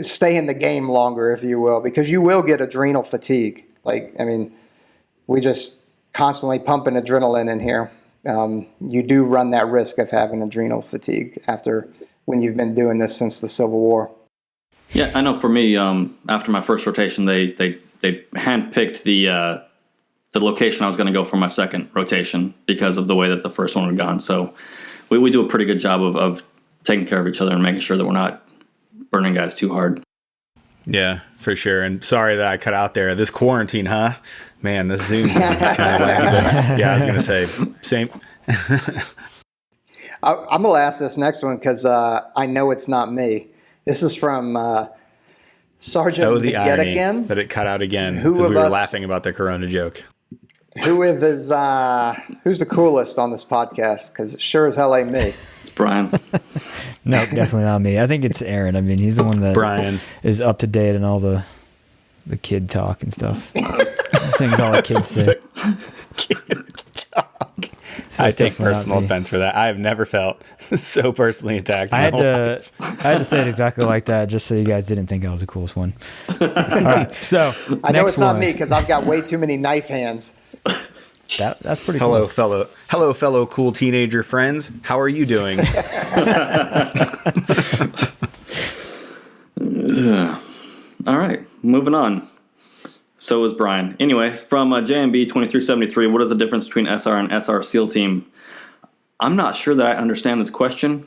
stay in the game longer, if you will, because you will get adrenal fatigue. We just constantly pumping adrenaline in here. You do run that risk of having adrenal fatigue when you've been doing this since the Civil War. Yeah, I know. For me, after my first rotation, they handpicked the location I was going to go for my second rotation because of the way that the first one had gone. So we do a pretty good job of taking care of each other and making sure that we're not burning guys too hard. Yeah, for sure. And sorry that I cut out there. This quarantine, huh? Man, this Zoom kind of wacky. Yeah, I was going to say, same. I'm going to ask this next one because I know it's not me. This is from Sergeant the Yet irony Again. that it cut out again Who because of we were us- laughing about the Corona joke. Who's the coolest on this podcast? Because it sure as hell ain't me. It's Brian. No, definitely not me. I think it's Aaron. I mean, he's the one that Brian. is up to date on all the kid talk and stuff. Things all the kids say. So I it's take definitely not personal me. offense for that. I have never felt so personally attacked. in I my had whole to life. I had to say it exactly like that just so you guys didn't think I was the coolest one. All right, so I know next it's not one. me because I've got way too many knife hands. That's pretty Hello, cool. fellow cool teenager friends. How are you doing? All right, moving on. So is Brian. Anyway, from JMB 2373, what is the difference between SR and SR SEAL team? I'm not sure that I understand this question.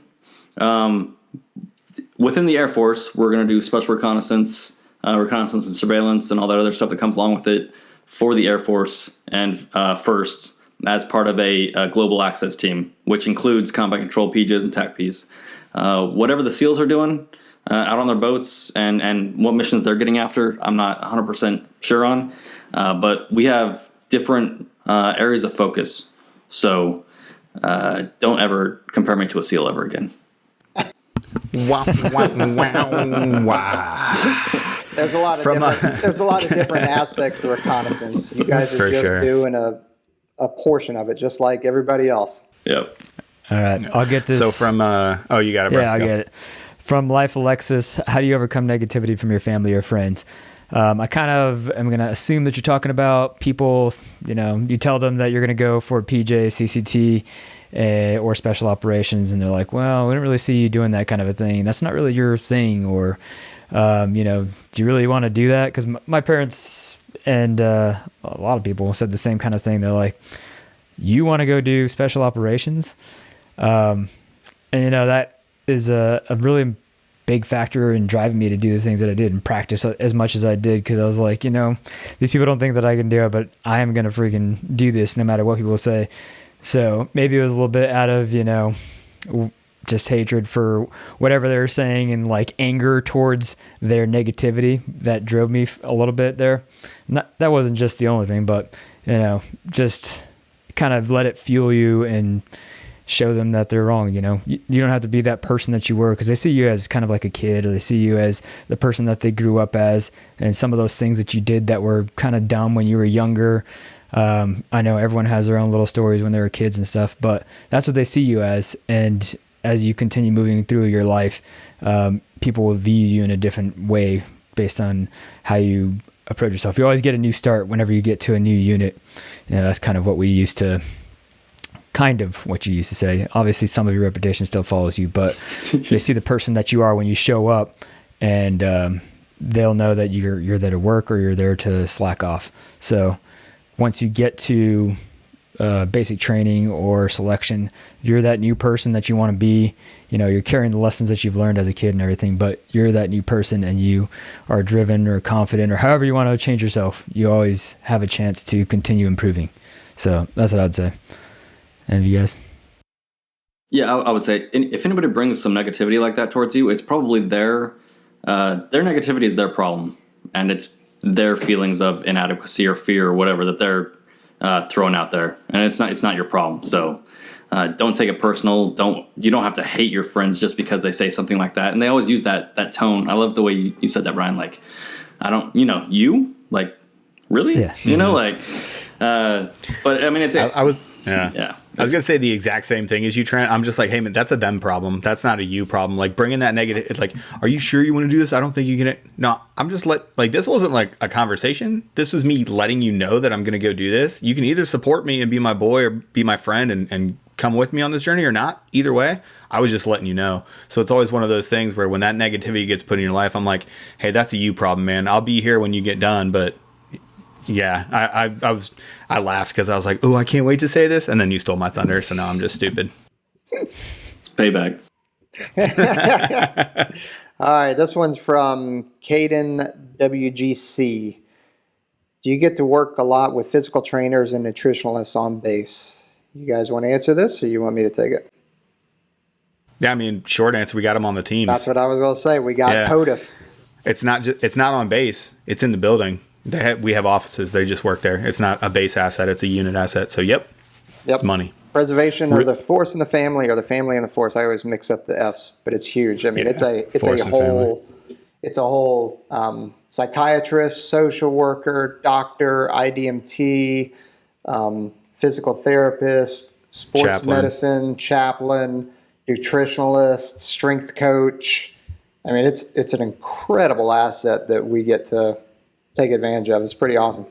Within the Air Force, we're going to do special reconnaissance and surveillance and all that other stuff that comes along with it for the Air Force and first as part of a global access team, which includes combat control PJs and TAC Ps. Whatever the SEALs are doing out on their boats and what missions they're getting after, I'm not 100% sure on. But we have different areas of focus. So don't ever compare me to a SEAL ever again. Wow, wow, wow. There's a lot of different aspects to reconnaissance. You guys are For just sure. doing a portion of it, just like everybody else. Yep. All right, I'll get this. So from, you got it, bro. Yeah, I Go. get it. From Life Alexis, how do you overcome negativity from your family or friends? I kind of am going to assume that you're talking about people, you tell them that you're going to go for PJ, CCT, or special operations, and they're like, well, we don't really see you doing that kind of a thing. That's not really your thing. Or, do you really want to do that? Because my parents and a lot of people said the same kind of thing. They're like, you want to go do special operations? And that is a really big factor in driving me to do the things that I did and practice as much as I did. Cause I was like, these people don't think that I can do it, but I am going to freaking do this no matter what people say. So maybe it was a little bit out of, just hatred for whatever they're saying and like anger towards their negativity that drove me a little bit there. That wasn't just the only thing, but just kind of let it fuel you and show them that they're wrong. You don't have to be that person that you were, because they see you as kind of like a kid, or they see you as the person that they grew up as, and some of those things that you did that were kind of dumb when you were younger. I know everyone has their own little stories when they were kids and stuff, but that's what they see you as. And as you continue moving through your life, people will view you in a different way based on how you approach yourself. You always get a new start whenever you get to a new unit. That's kind of what what you used to say. Obviously, some of your reputation still follows you, but they see the person that you are when you show up, and they'll know that you're there to work or you're there to slack off. So once you get to basic training or selection, you're that new person that you want to be. You're carrying the lessons that you've learned as a kid and everything, but you're that new person and you are driven or confident or however you want to change yourself. You always have a chance to continue improving. So that's what I'd say. And you guys? Yeah, I would say if anybody brings some negativity like that towards you, it's probably their negativity is their problem, and it's their feelings of inadequacy or fear or whatever that they're throwing out there, and it's not your problem. So don't take it personal. You don't have to hate your friends just because they say something like that. And they always use that tone. I love the way you said that, Brian. Like, I don't, you like really, yeah. But I mean, it's I was. Yeah. I was going to say the exact same thing as you, Trent. I'm just like, hey, man, that's a them problem. That's not a you problem. Like, bringing that negative, it's like, are you sure you want to do this? I don't think you can. No, I'm just this wasn't like a conversation. This was me letting you know that I'm going to go do this. You can either support me and be my boy or be my friend and come with me on this journey or not. Either way, I was just letting you know. So it's always one of those things where when that negativity gets put in your life, I'm like, hey, that's a you problem, man. I'll be here when you get done, but yeah, I laughed because I was like, oh, I can't wait to say this. And then you stole my thunder. So now I'm just stupid. It's payback. All right, this one's from Caden WGC. Do you get to work a lot with physical trainers and nutritionalists on base? You guys want to answer this, or you want me to take it? Yeah, I mean, short answer, we got them on the teams. That's what I was going to say. We got POTUF. It's not on base. It's in the building. We have offices. They just work there. It's not a base asset. It's a unit asset. So, yep. It's money. Preservation of the force in the family, or the family in the force. I always mix up the F's, but it's huge. I mean, it's a whole psychiatrist, social worker, doctor, IDMT, physical therapist, sports medicine, chaplain, nutritionalist, strength coach. I mean, it's an incredible asset that we get to take advantage of. It's pretty awesome.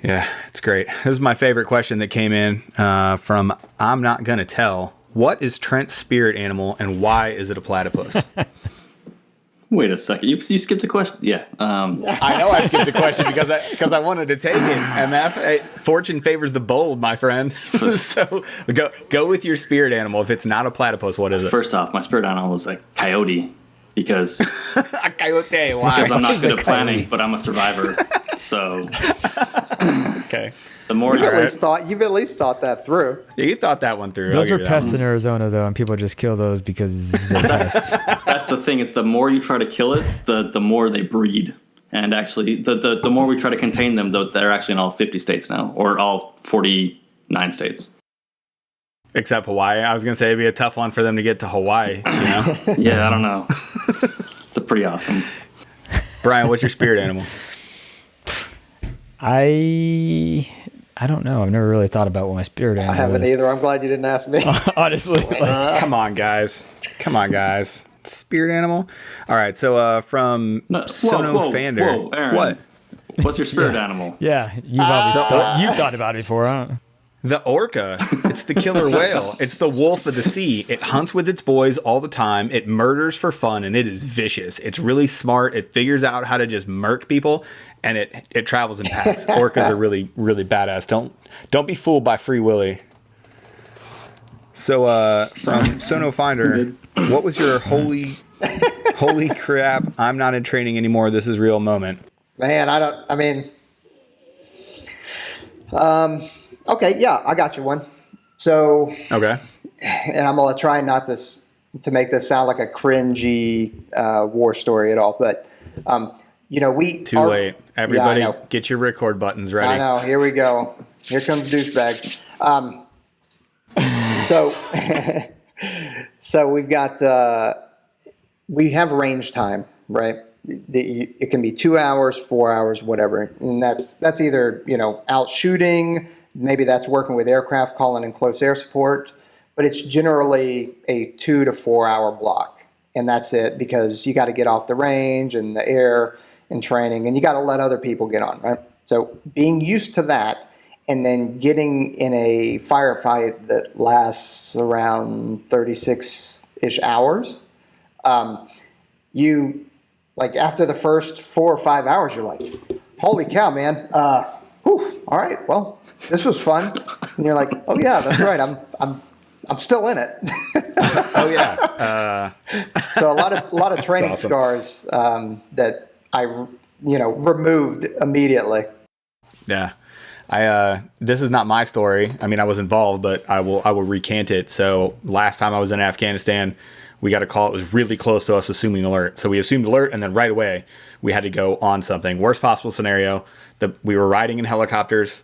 Yeah, it's great. This is my favorite question that came in from I'm Not Gonna Tell. What is Trent's spirit animal, and why is it a platypus? Wait a second. You skipped a question? Yeah. I know I skipped a question because I wanted to take it. MF, fortune favors the bold, my friend. So go with your spirit animal. If it's not a platypus, what is it? First off, my spirit animal is a coyote because a coyote. Why? Because I'm not good at planning, but I'm a survivor. So okay. The more you've at least thought that through. Yeah, you thought that one through. Those are pests in Arizona, though, and people just kill those because they're pests. That's the thing. It's the more you try to kill it, the more they breed. And actually, the more we try to contain them, they're actually in all 50 states now, or all 49 states. Except Hawaii. I was going to say it'd be a tough one for them to get to Hawaii. You know? Yeah, I don't know. They're pretty awesome. Brian, what's your spirit animal? I don't know. I've never really thought about what my spirit animal is. I haven't either. I'm glad you didn't ask me. Honestly. Come on, guys. Spirit animal? All right. So from Sono Fander. Whoa, Aaron. What? What's your spirit animal? Yeah. You've thought about it before, huh? The orca. It's the killer whale. It's the wolf of the sea. It hunts with its boys all the time. It murders for fun, and it is vicious. It's really smart. It figures out how to just murk people, and it travels in packs. Orcas are really, really badass. Don't be fooled by Free Willy. So from Sono Finder, what was your holy crap, I'm not in training anymore, this is real moment? Man, okay, yeah, I got you one. So, okay, and I'm gonna try not to make this sound like a cringy war story at all, but too late. Everybody, get your record buttons ready. I know. Here we go. Here comes douchebag. So we've got we have range time, right? It can be 2 hours, 4 hours, whatever, and that's either out shooting. Maybe that's working with aircraft, calling in close air support, but it's generally a 2 to 4 hour block, and that's it, because you got to get off the range and the air and training, and you got to let other people get on, right? So being used to that, and then getting in a firefight that lasts around 36-ish hours, you, like, after the first 4 or 5 hours, you're like, holy cow, man. All right, well, this was fun. And you're like, oh yeah, that's right. I'm still in it. Oh yeah. So a lot of training scars that I removed immediately. Yeah. This is not my story. I mean, I was involved, but I will recant it. So last time I was in Afghanistan, we got a call. It was really close to us assuming alert. So we assumed alert, and then right away we had to go on something. Worst possible scenario, we were riding in helicopters.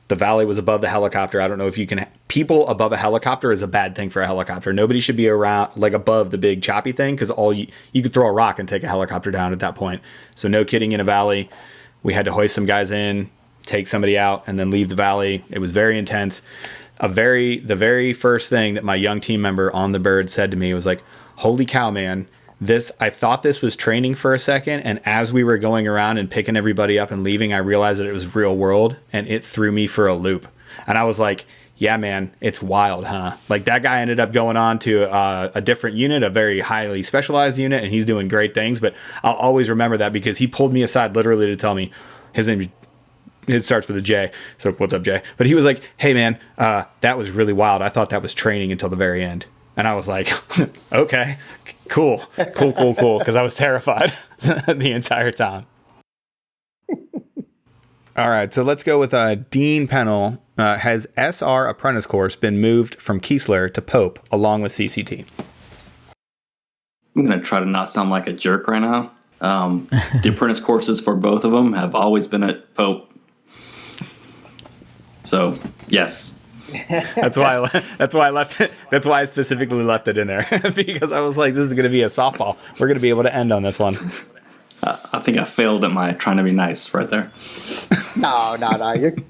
The valley was above the helicopter. I don't know if you can. People above a helicopter is a bad thing for a helicopter. Nobody should be around, like, above the big choppy thing, because you could throw a rock and take a helicopter down at that point. So no kidding, in a valley, we had to hoist some guys in, take somebody out, and then leave the valley. It was very intense. The very first thing that my young team member on the bird said to me was like, holy cow, man, I thought this was training for a second, and as we were going around and picking everybody up and leaving, I realized that it was real world, and it threw me for a loop. And I was like, yeah, man, it's wild, huh? Like, that guy ended up going on to a different unit, a very highly specialized unit, and he's doing great things, but I'll always remember that because he pulled me aside literally to tell me, it starts with a J, so what's up, Jay? But he was like, hey, man, that was really wild. I thought that was training until the very end. And I was like, okay, cool, because I was terrified the entire time. All right, so let's go with Dean Pennell. Has SR Apprentice Course been moved from Keesler to Pope along with CCT? I'm going to try to not sound like a jerk right now. The apprentice courses for both of them have always been at Pope. So, yes. That's why I left it. That's why I specifically left it in there because I was like, this is going to be a softball. We're going to be able to end on this one. I think I failed at my trying to be nice right there. No.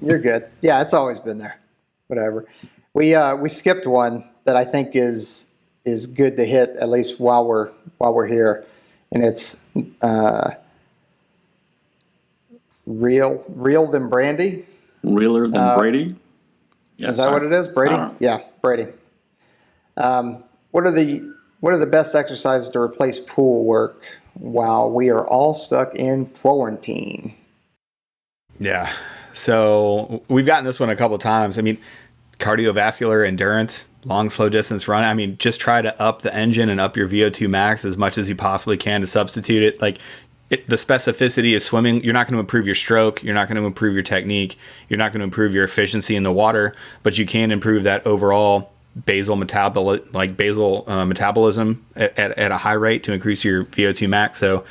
You're good. Yeah, it's always been there. Whatever. We skipped one that I think is good to hit at least while we're here, and it's real than brandy. Realer than Brady. Yeah, is that what it is? Brady? Yeah, Brady. What are the best exercises to replace pool work while we are all stuck in quarantine? Yeah. So we've gotten this one a couple of times. I mean, cardiovascular endurance, long, slow distance run. I mean, just try to up the engine and up your VO2 max as much as you possibly can to substitute it. Like the specificity of swimming, you're not going to improve your stroke. You're not going to improve your technique. You're not going to improve your efficiency in the water, but you can improve that overall basal metabolism at a high rate to increase your VO2 max. So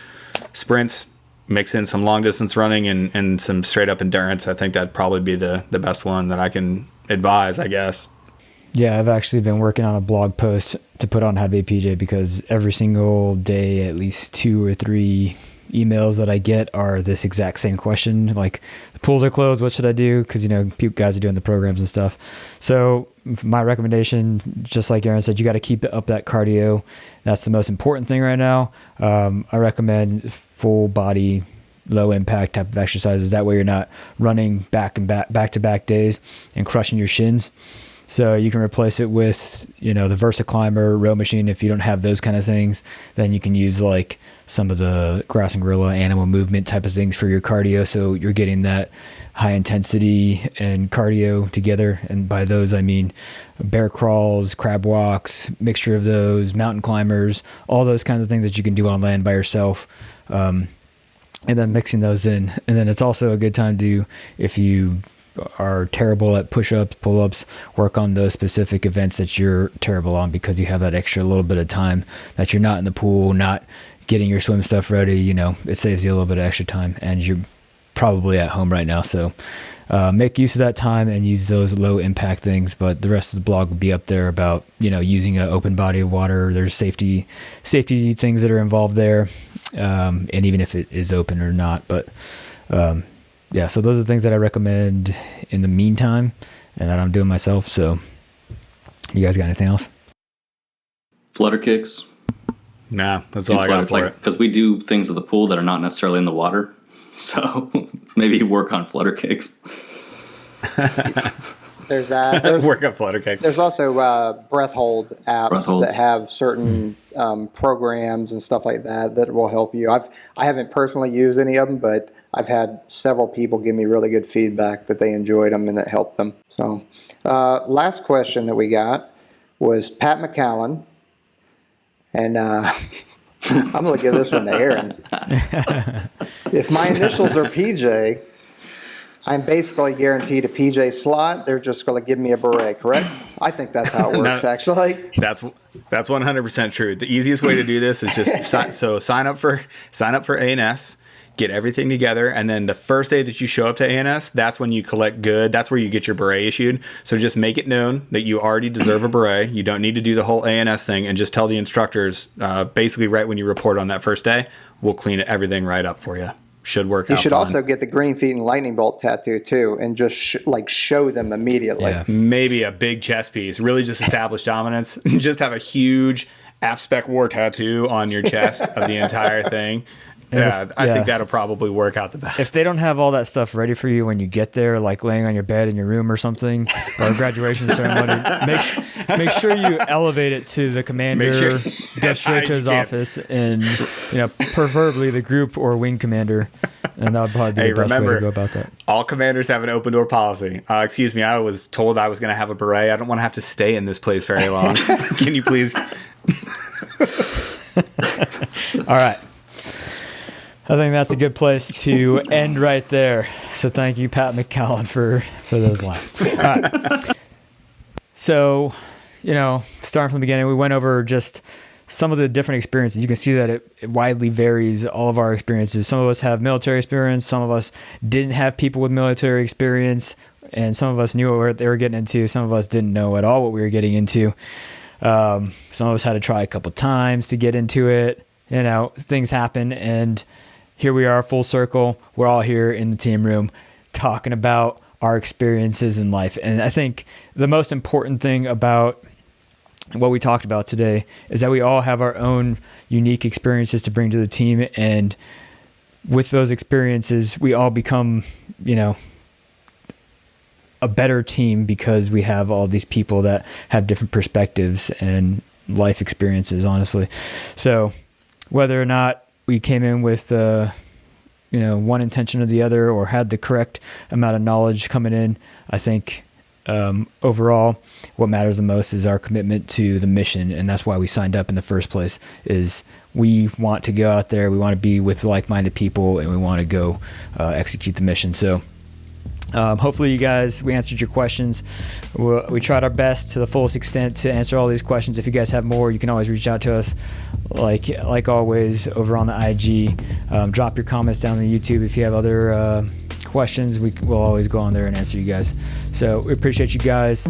sprints, mix in some long distance running and some straight up endurance. I think that'd probably be the best one that I can advise, I guess. Yeah, I've actually been working on a blog post to put on How to Be a PJ because every single day, at least 2 or 3 emails that I get are this exact same question. Like, the pools are closed. What should I do? Because, guys are doing the programs and stuff. So my recommendation, just like Aaron said, you got to keep up that cardio. That's the most important thing right now. I recommend full body, low impact type of exercises. That way you're not running back to back days and crushing your shins. So you can replace it with, the VersaClimber, row machine. If you don't have those kind of things, then you can use like some of the grass and gorilla animal movement type of things for your cardio. So you're getting that high intensity and cardio together. And by those, I mean bear crawls, crab walks, mixture of those, mountain climbers, all those kinds of things that you can do on land by yourself. And then mixing those in. And then it's also a good time to, if you are terrible at push-ups, pull-ups, work on those specific events that you're terrible on because you have that extra little bit of time that you're not in the pool, not getting your swim stuff ready. It saves you a little bit of extra time and you're probably at home right now. So make use of that time and use those low impact things. But the rest of the blog will be up there about, using an open body of water. There's safety things that are involved there. And even if it is open or not, but, yeah, so those are the things that I recommend in the meantime and that I'm doing myself. So you guys got anything else? Flutter kicks. Nah, that's all I got for it. Because we do things at the pool that are not necessarily in the water. So maybe work on flutter kicks. There's work on flutter kicks. There's also breath hold apps that have certain programs and stuff like that will help you. I haven't personally used any of them, but I've had several people give me really good feedback that they enjoyed them and that helped them. So last question that we got was Pat McCallan. And I'm going to give this one to Aaron. If my initials are PJ, I'm basically guaranteed a PJ slot. They're just going to give me a beret, correct? I think that's how it works, actually. That's 100% true. The easiest way to do this is just sign up for ANS, get everything together, and then the first day that you show up to ANS, that's when you collect good. That's where you get your beret issued. So just make it known that you already deserve a beret. You don't need to do the whole ANS thing, and just tell the instructors basically right when you report on that first day, we'll clean everything right up for you. Should work out. You should also get the green feet and lightning bolt tattoo too, and just show them immediately. Yeah. Maybe a big chest piece. Really just establish dominance. Just have a huge AFSPECWAR tattoo on your chest of the entire thing. Yeah, I think that'll probably work out the best. If they don't have all that stuff ready for you when you get there, like laying on your bed in your room or something, or a graduation ceremony, make sure you elevate it to the commander, go straight to his office, and preferably the group or wing commander, and that would probably be the best way to go about that. All commanders have an open door policy. Excuse me, I was told I was going to have a beret. I don't want to have to stay in this place very long. Can you please? All right. I think that's a good place to end right there. So thank you, Pat McCallan, for those lines. All right. So, starting from the beginning, we went over just some of the different experiences, you can see that it widely varies, all of our experiences. Some of us have military experience. Some of us didn't have people with military experience. And some of us knew what they were getting into. Some of us didn't know at all what we were getting into. Some of us had to try a couple times to get into it. You know, things happen. And here we are, full circle. We're all here in the team room talking about our experiences in life. And I think the most important thing about what we talked about today is that we all have our own unique experiences to bring to the team. And with those experiences, we all become, you know, a better team because we have all these people that have different perspectives and life experiences, honestly. So whether or not we came in with, one intention or the other, or had the correct amount of knowledge coming in, I think overall what matters the most is our commitment to the mission. And that's why we signed up in the first place, is we want to go out there, we want to be with like-minded people, and we want to go execute the mission. So hopefully you guys, we answered your questions. We tried our best to the fullest extent to answer all these questions. If you guys have more, you can always reach out to us like always over on the IG. Drop your comments down on the YouTube. If you have other questions, we'll always go on there and answer you guys. So we appreciate you guys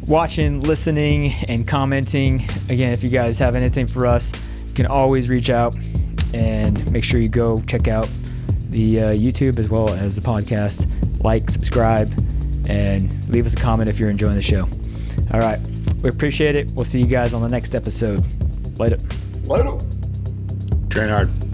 watching, listening, and commenting. Again, if you guys have anything for us, you can always reach out, and make sure you go check out the YouTube as well as the podcast. Like, subscribe, and leave us a comment if you're enjoying the show. All right. We appreciate it. We'll see you guys on the next episode. Later. Train hard.